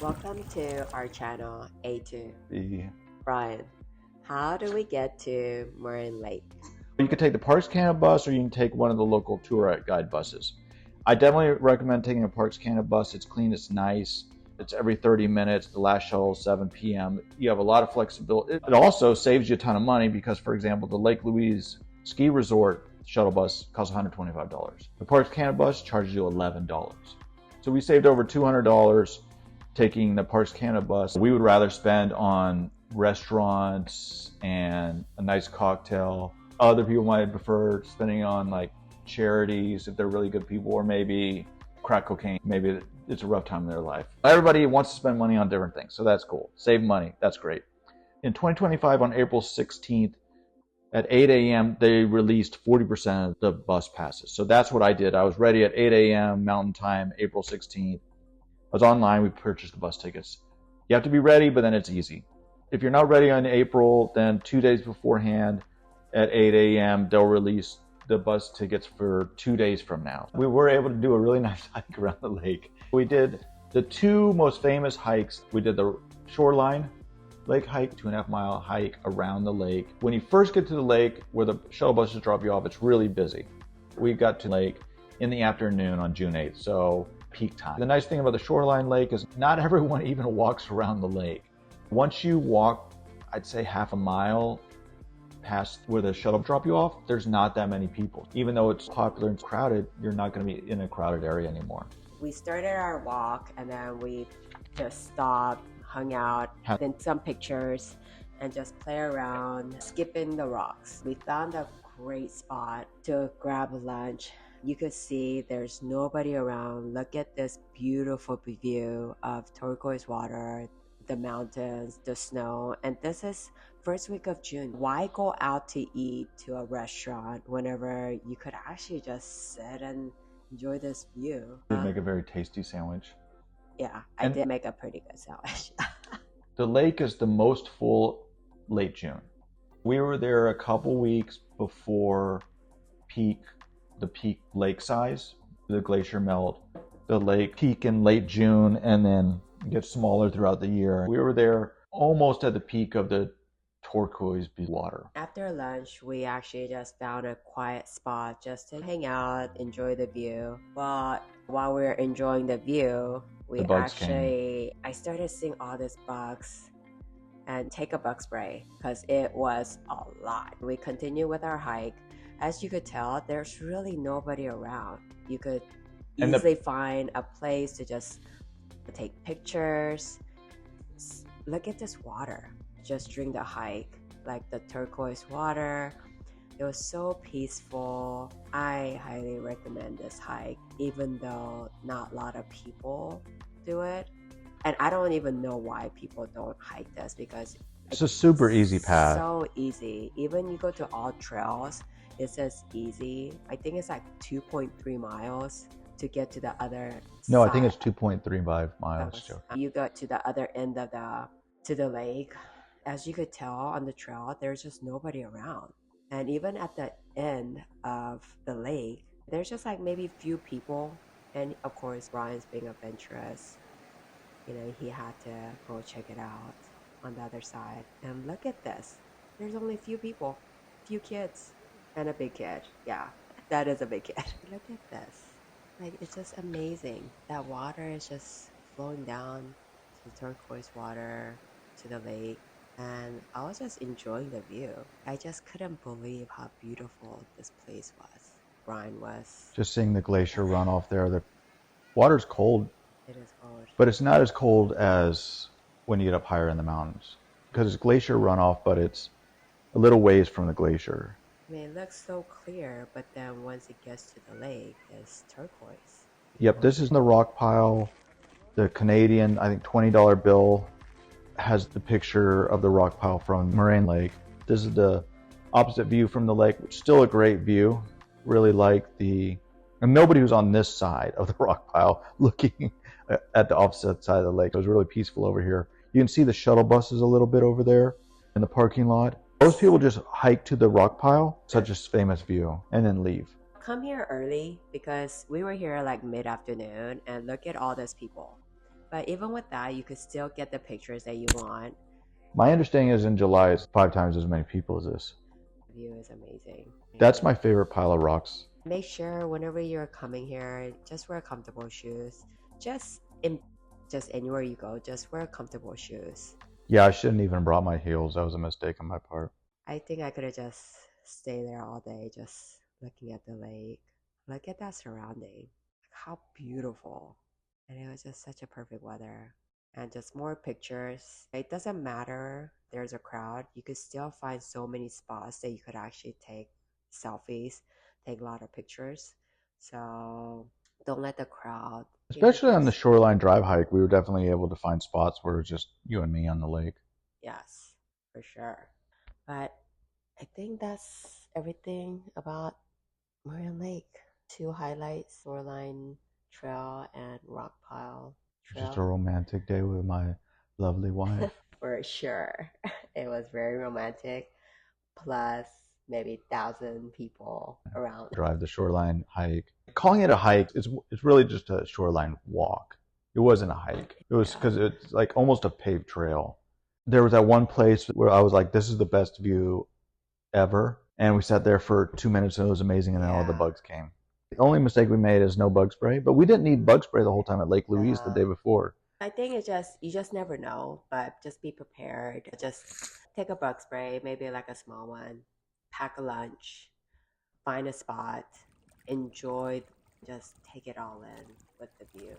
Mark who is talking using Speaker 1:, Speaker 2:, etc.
Speaker 1: Welcome to our channel, A2.
Speaker 2: Yeah.
Speaker 1: Brian, how do we get to Moraine Lake?
Speaker 2: You could take the Parks Canada bus or you can take one of the local tour guide buses. I definitely recommend taking a Parks Canada bus. It's clean, it's nice. It's every 30 minutes. The last shuttle is 7 p.m. You have a lot of flexibility. It also saves you a ton of money because, for example, the Lake Louise ski resort shuttle bus costs $125. The Parks Canada bus charges you $11. So we saved over $200 taking the Parks Canada bus. We would rather spend on restaurants and a nice cocktail. Other people might prefer spending on like charities if they're really good people, or maybe crack cocaine. Maybe it's a rough time in their life. Everybody wants to spend money on different things, so that's cool. Save money, that's great. In 2025, on April 16th at 8 a.m., they released 40% of the bus passes. So that's what I did. I was ready at 8 a.m. Mountain Time, April 16th. I was online, we purchased the bus tickets. You have to be ready, but then it's easy. If you're not ready on April, then 2 days beforehand at 8 a.m., they'll release the bus tickets for 2 days from now. We were able to do a really nice hike around the lake. We did the two most famous hikes. We did the shoreline lake hike, 2.5 mile hike around the lake. When you first get to the lake where the shuttle buses drop you off, it's really busy. We got to the lake in the afternoon on June 8th, so peak time. The nice thing about the shoreline lake is not everyone even walks around the lake. Once you walk, I'd say half a mile past where the shuttle drop you off, there's not that many people. Even though it's popular and crowded, you're not going to be in a crowded area anymore.
Speaker 1: We started our walk and then we just stopped, hung out, then some pictures, and just play around, skipping the rocks. We found a great spot to grab lunch. You could see there's nobody around. Look at this beautiful view of turquoise water, the mountains, the snow, and this is first week of June. Why go out to eat to a restaurant whenever you could actually just sit and enjoy this view?
Speaker 2: You did make a very tasty sandwich.
Speaker 1: Yeah, I did make a pretty good sandwich.
Speaker 2: The lake is the most full late June. We were there a couple weeks before the peak lake size. The glacier melt, the lake peak in late June and then get smaller throughout the year. We were there almost at the peak of the turquoise water.
Speaker 1: After lunch, we actually just found a quiet spot just to hang out, enjoy the view. But while we were enjoying the view, I started seeing all these bugs and take a bug spray because it was a lot. We continued with our hike. As you could tell, there's really nobody around. You could easily find a place to just take pictures. Look at this water just during the hike, like the turquoise water. It was so peaceful. I highly recommend this hike, even though not a lot of people do it. And I don't even know why people don't hike this because
Speaker 2: it's a super easy path.
Speaker 1: So easy. Even you go to all trails, it says easy. I think it's like 2.3 miles to get to the other side.
Speaker 2: I think it's 2.35 miles.
Speaker 1: You go to the other end of the lake. As you could tell on the trail, there's just nobody around. And even at the end of the lake, there's just like maybe a few people. And of course, Brian's being adventurous. You know, he had to go check it out on the other side. And look at this. There's only a few people, few kids, and a big kid. Yeah, that is a big kid. Look at this. Like, it's just amazing. That water is just flowing down to turquoise water, to the lake. And I was just enjoying the view. I just couldn't believe how beautiful this place was. Brian was.
Speaker 2: Just seeing the glacier run off there. The water's cold.
Speaker 1: It is cold.
Speaker 2: But it's not as cold as when you get up higher in the mountains. Because it's glacier runoff, but it's a little ways from the glacier.
Speaker 1: I mean, it looks so clear, but then once it gets to the lake, it's turquoise.
Speaker 2: Yep, this is the rock pile. The Canadian, I think, $20 bill has the picture of the rock pile from Moraine Lake. This is the opposite view from the lake, which is still a great view. Really like and nobody was on this side of the rock pile looking at the opposite side of the lake. It was really peaceful over here. You can see the shuttle buses a little bit over there in the parking lot. Most people just hike to the rock pile, such a famous view, and then leave.
Speaker 1: Come here early because we were here like mid-afternoon and look at all these people. But even with that, you could still get the pictures that you want.
Speaker 2: My understanding is in July it's 5 times as many people as this.
Speaker 1: The view is amazing.
Speaker 2: That's my favorite pile of rocks.
Speaker 1: Make sure whenever you're coming here, just wear comfortable shoes. Just anywhere you go, just wear comfortable shoes.
Speaker 2: Yeah, I shouldn't even brought my heels. That was a mistake on my part.
Speaker 1: I think I could have just stayed there all day, just looking at the lake. Look at that surrounding. How beautiful. And it was just such a perfect weather. And just more pictures. It doesn't matter there's a crowd. You could still find so many spots that you could actually take selfies, take a lot of pictures. So don't let the crowd.
Speaker 2: Especially on the shoreline drive hike, we were definitely able to find spots where it was just you and me on the lake.
Speaker 1: Yes, for sure. But I think that's everything about Moraine Lake. 2 highlights: shoreline trail and rock pile trail.
Speaker 2: Just a romantic day with my lovely wife.
Speaker 1: For sure. It was very romantic. Plus maybe 1,000 people around.
Speaker 2: Drive the shoreline hike. Calling it a hike, it's really just a shoreline walk. It wasn't a hike. It was because it's like almost a paved trail. There was that one place where I was like, this is the best view ever. And we sat there for 2 minutes and it was amazing, and then all the bugs came. The only mistake we made is no bug spray, but we didn't need bug spray the whole time at Lake Louise the day before.
Speaker 1: I think you just never know, but just be prepared. Just take a bug spray, maybe like a small one, pack a lunch, find a spot, enjoy, just take it all in with the view.